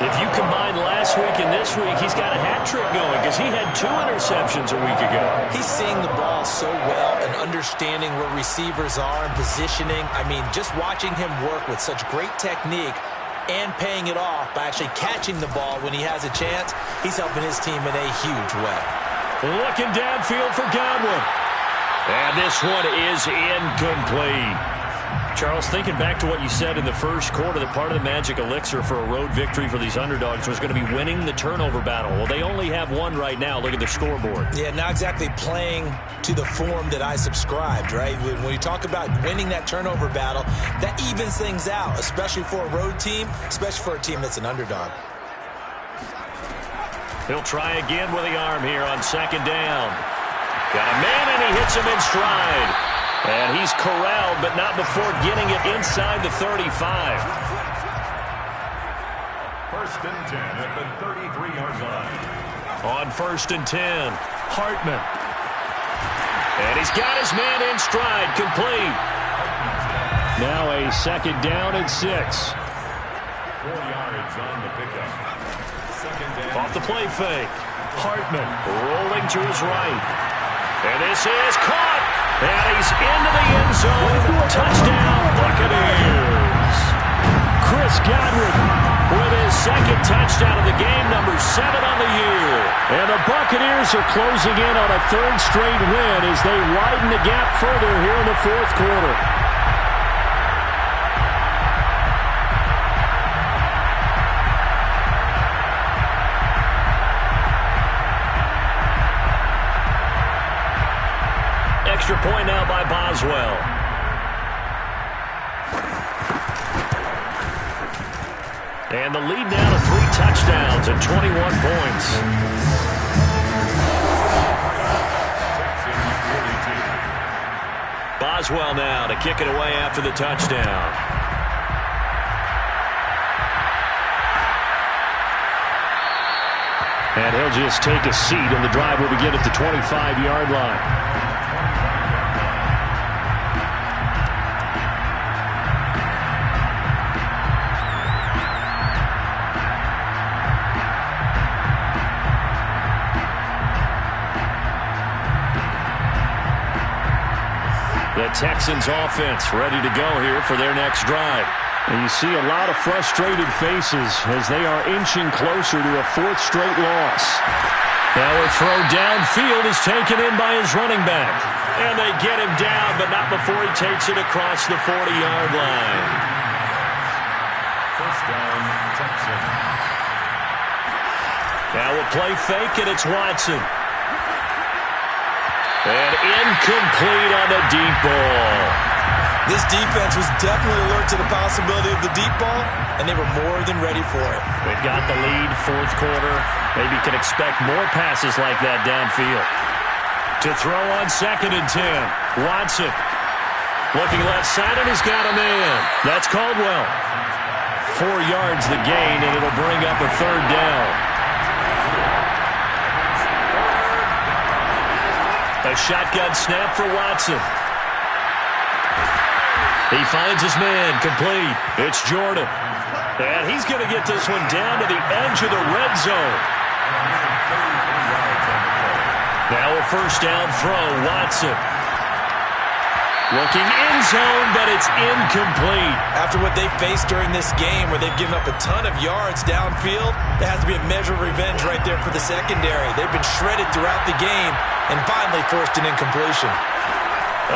B: If you combine last week and this week, he's got a hat trick going because he had 2 interceptions a week ago.
D: He's seeing the ball so well and understanding where receivers are and positioning. I mean, just watching him work with such great technique and paying it off by actually catching the ball when he has a chance, he's helping his team in a huge way.
B: Looking downfield for Godwin. And this one is incomplete. Charles, thinking back to what you said in the first quarter, that part of the magic elixir for a road victory for these underdogs was going to be winning the turnover battle. Well, they only have one right now. Look at the scoreboard.
D: Yeah, not exactly playing to the form that I subscribed, right? When you talk about winning that turnover battle, that evens things out, especially for a road team, especially for a team that's an underdog.
B: He'll try again with the arm here on 2nd down. Got a man, and he hits him in stride. And he's corralled, but not before getting it inside the 35.
C: 1st and 10 at the 33-yard line.
B: On 1st and 10, Hartman. And he's got his man in stride, complete. Now a 2nd down and 6. 4
C: yards on the pickup. 2nd down.
B: Off the play fake. Hartman rolling to his right. And this is caught. And he's into the end zone. Touchdown, Buccaneers. Chris Godwin with his 2nd touchdown of the game, number 7 on the year. And the Buccaneers are closing in on a 3rd straight win as they widen the gap further here in the 4th quarter. Extra point now by Boswell. And the lead now to 3 touchdowns and 21 points. Boswell now to kick it away after the touchdown. And he'll just take a seat, and the drive will begin at the 25-yard line. The Texans offense ready to go here for their next drive. And you see a lot of frustrated faces as they are inching closer to a 4th straight loss. Now a throw downfield is taken in by his running back. And they get him down, but not before he takes it across the 40-yard line.
C: 1st down, Texans.
B: Now a play fake, and it's Watson. And incomplete on the deep ball.
D: This defense was definitely alert to the possibility of the deep ball, and they were more than ready for it.
B: They've got the lead, 4th quarter. Maybe can expect more passes like that downfield. To throw on 2nd and 10, Watson. Looking left side, and he's got a man. That's Caldwell. 4 yards the gain, and it'll bring up a 3rd down. A shotgun snap for Watson. He finds his man, complete. It's Jordan. And he's going to get this one down to the edge of the red zone. Now a 1st down throw, Watson. Looking in zone, but it's incomplete.
D: After what they faced during this game where they've given up a ton of yards downfield, there has to be a measure of revenge right there for the secondary. They've been shredded throughout the game and finally forced an incompletion.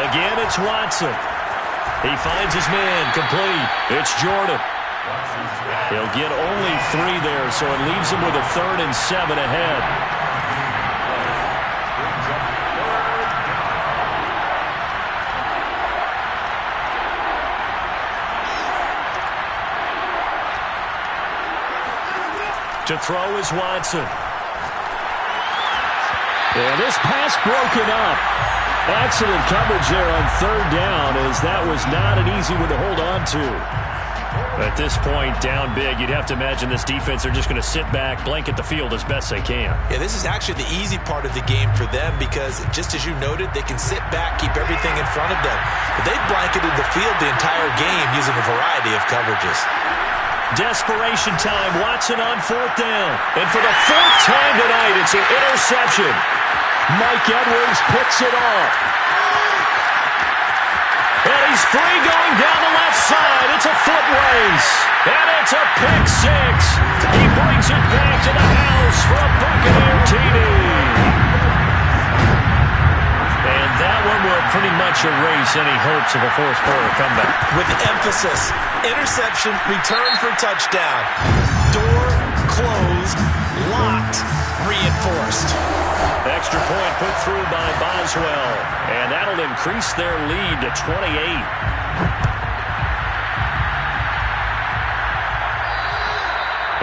B: Again, it's Watson. He finds his man, complete. It's Jordan. He'll get only 3 there, so it leaves him with a 3rd and 7 ahead. To throw is Watson.
E: And this pass broken up. Excellent coverage there on 3rd down, as that was not an easy one to hold on to.
B: At this point, down big, you'd have to imagine this defense are just going to sit back, blanket the field as best they can.
D: Yeah, this is actually the easy part of the game for them because, just as you noted, they can sit back, keep everything in front of them. But they've blanketed the field the entire game using a variety of coverages.
B: Desperation time. Watson on 4th down. And for the 4th time tonight, it's an interception.
E: Mike Edwards picks it off.
B: And he's free going down the left side. It's a foot race. And it's a pick 6. He brings it back to the house for a Buccaneer TD. And that one will pretty much erase any hopes of a 4th quarter comeback.
D: With emphasis, interception, return for touchdown. Door closed, locked, reinforced.
B: Extra point put through by Boswell. And that'll increase their lead to 28.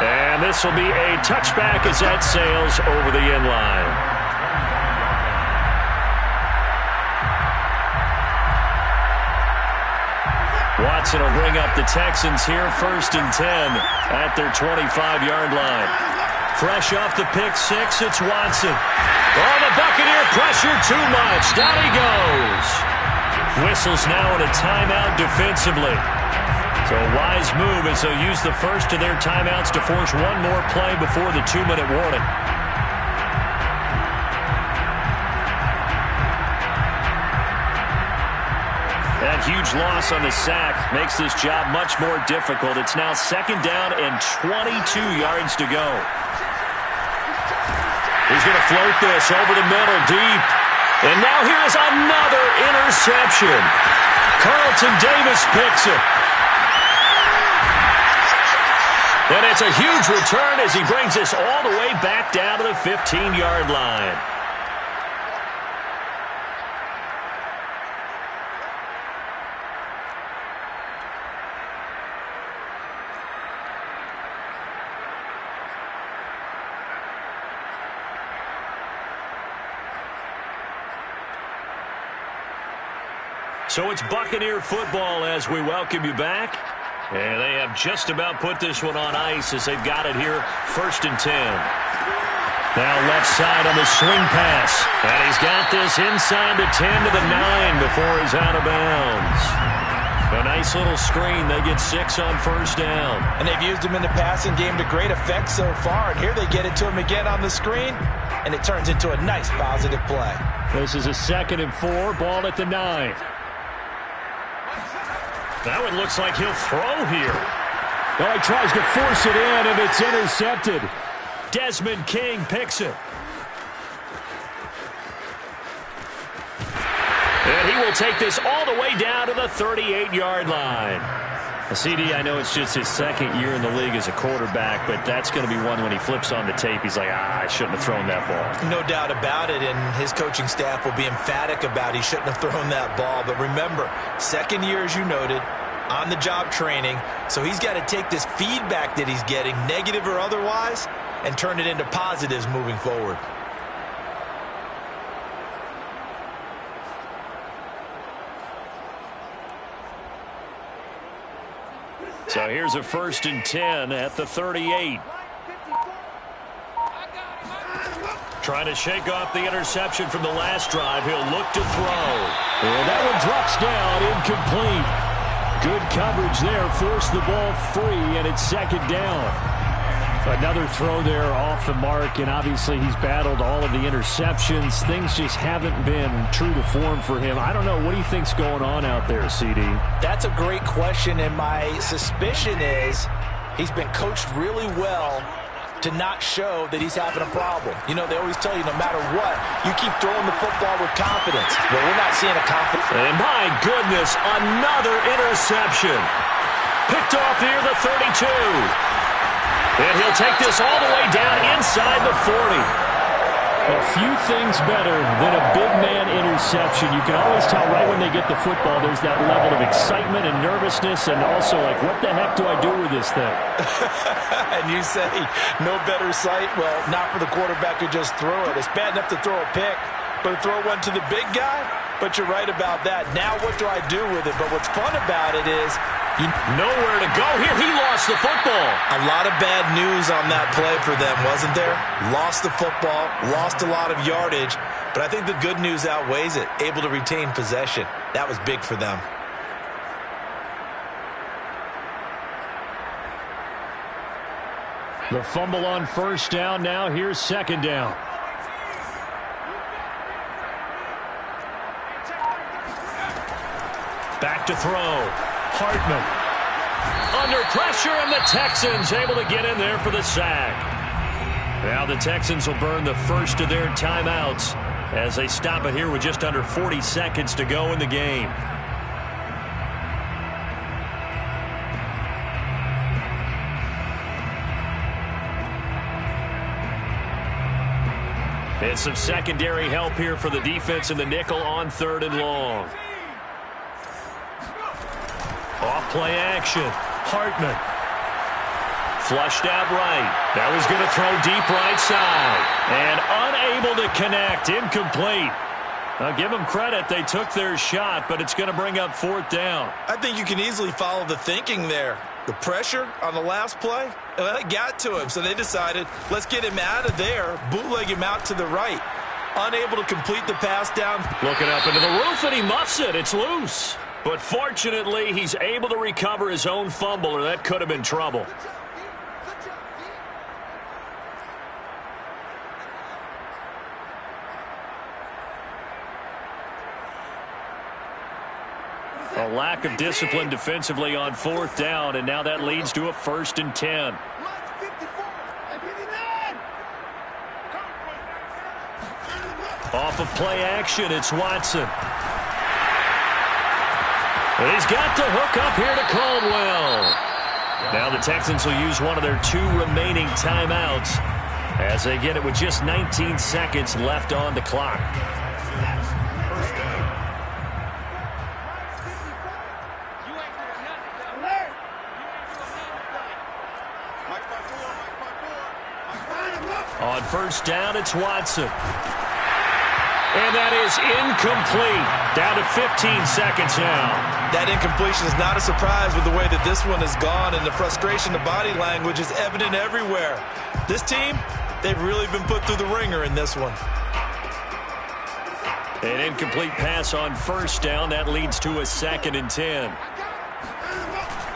B: And this will be a touchback as that sails over the end line. Watson will bring up the Texans here 1st and 10 at their 25-yard line. Fresh off the pick 6, it's Watson. Oh, the Buccaneer pressure too much. Down he goes. Whistles now in a timeout defensively. So a wise move as they'll use the first of their timeouts to force one more play before the 2-minute warning. That huge loss on the sack makes this job much more difficult. It's now 2nd down and 22 yards to go. He's going to float this over the middle deep. And now here's another interception. Carlton Davis picks it. And it's a huge return as he brings this all the way back down to the 15-yard line. So it's Buccaneer football as we welcome you back. And they have just about put this one on ice as they've got it here 1st and 10. Now left side on the swing pass. And he's got this inside the 10 to the 9 before he's out of bounds. A nice little screen. They get 6 on 1st down.
D: And they've used him in the passing game to great effect so far. And here they get it to him again on the screen. And it turns into a nice positive play.
E: This is a 2nd and 4. Ball at the 9.
B: Now it looks like he'll throw here.
E: Well, he tries to force it in, and it's intercepted.
B: Desmond King picks it. And he will take this all the way down to the 38-yard line. CD, I know it's just his 2nd year in the league as a quarterback, but that's going to be one when he flips on the tape. He's like, I shouldn't have thrown that ball.
D: No doubt about it, and his coaching staff will be emphatic about he shouldn't have thrown that ball. But remember, 2nd year, as you noted, on-the-job training, so he's got to take this feedback that he's getting, negative or otherwise, and turn it into positives moving forward.
B: So here's a 1st and 10 at the 38. Trying to shake off the interception from the last drive. He'll look to throw. And that one drops down, incomplete. Good coverage there. Forced the ball free, and it's 2nd down. Another throw there off the mark, and obviously he's battled all of the interceptions. Things just haven't been true to form for him. I don't know. What do you think's going on out there, CD?
D: That's a great question, and my suspicion is he's been coached really well to not show that he's having a problem. You know, they always tell you no matter what, you keep throwing the football with confidence. Well, we're not seeing a confidence.
B: And my goodness, another interception. Picked off here, the 32. And he'll take this all the way down inside the 40.
E: A few things better than a big man interception. You can always tell right when they get the football, there's that level of excitement and nervousness, and also like, what the heck do I do with this thing?
D: And you say, no better sight? Well, not for the quarterback who just threw it. It's bad enough to throw a pick, but to throw one to the big guy? But you're right about that. Now what do I do with it? But what's fun about it is
B: nowhere to go here. He lost the football.
D: A lot of bad news on that play for them, wasn't there? Lost the football, lost a lot of yardage, but I think the good news outweighs it. Able to retain possession. That was big for them.
E: The fumble on 1st down. Now here's 2nd down.
B: Back to throw. Hartman. Under pressure, and the Texans able to get in there for the sack. Now the Texans will burn the first of their timeouts as they stop it here with just under 40 seconds to go in the game. And some secondary help here for the defense in the nickel on 3rd and long. Off play action. Hartman. Flushed out right. That was going to throw deep right side. And unable to connect. Incomplete. Now give them credit. They took their shot, but it's going to bring up 4th down.
D: I think you can easily follow the thinking there. The pressure on the last play, well, it got to him. So they decided, let's get him out of there, bootleg him out to the right. Unable to complete the pass down.
B: Looking up into the roof, and he muffs it. It's loose. But fortunately, he's able to recover his own fumble, or that could have been trouble. A lack of discipline defensively on 4th down, and now that leads to a 1st and 10. Off of play action, it's Watson. And he's got to hook up here to Caldwell. Now the Texans will use one of their 2 remaining timeouts as they get it with just 19 seconds left on the clock. On 1st down, it's Watson. And that is incomplete. Down to 15 seconds now.
D: That incompletion is not a surprise with the way that this one has gone, and the frustration, the body language is evident everywhere. This team, they've really been put through the ringer in this one.
B: An incomplete pass on 1st down. That leads to a 2nd and 10.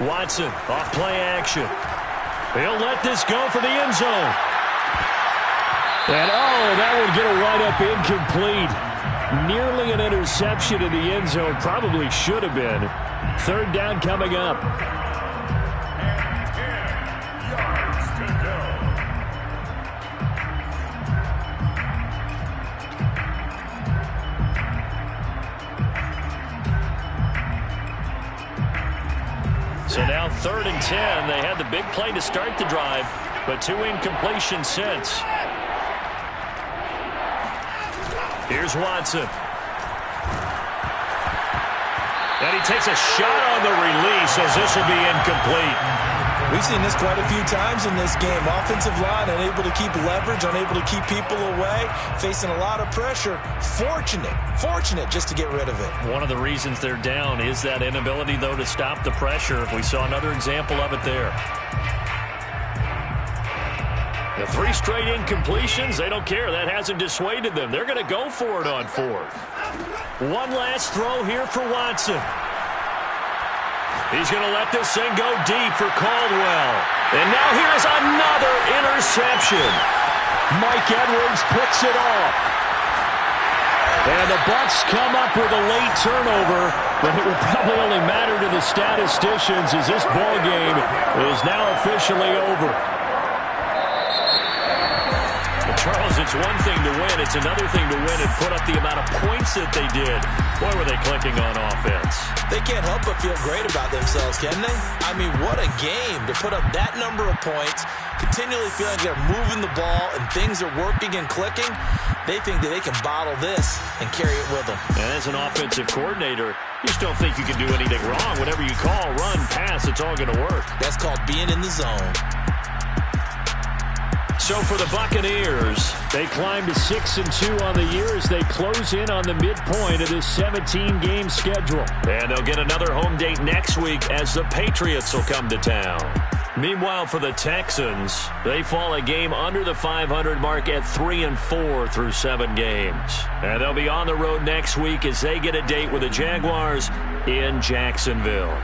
B: Watson off play action. He'll let this go for the end zone. And, that would get a right-up incomplete. Nearly an interception in the end zone. Probably should have been. 3rd down coming up.
C: And 10 yards to go.
B: So now 3rd and 10. They had the big play to start the drive, but 2 incompletions since. Here's Watson. And he takes a shot on the release as this will be incomplete.
D: We've seen this quite a few times in this game. Offensive line unable to keep leverage, unable to keep people away, facing a lot of pressure. Fortunate just to get rid of it.
B: One of the reasons they're down is that inability, though, to stop the pressure. We saw another example of it there. The 3 straight incompletions, they don't care. That hasn't dissuaded them. They're going to go for it on 4th. One last throw here for Watson. He's going to let this thing go deep for Caldwell. And now here's another interception. Mike Edwards picks it off. And the Bucs come up with a late turnover, but it will probably only matter to the statisticians as this ball game is now officially over. Charles, it's one thing to win. It's another thing to win and put up the amount of points that they did. Boy, were they clicking on offense.
D: They can't help but feel great about themselves, can they? I mean, what a game to put up that number of points, continually feeling like they're moving the ball and things are working and clicking. They think that they can bottle this and carry it with them.
B: And as an offensive coordinator, you just don't think you can do anything wrong. Whatever you call, run, pass, it's all going to work.
D: That's called being in the zone.
B: So for the Buccaneers,
E: they climb to 6-2 on the year as they close in on the midpoint of this 17-game schedule.
B: And they'll get another home date next week as the Patriots will come to town. Meanwhile, for the Texans, they fall a game under the 500 mark at 3-4 through 7 games. And they'll be on the road next week as they get a date with the Jaguars in Jacksonville.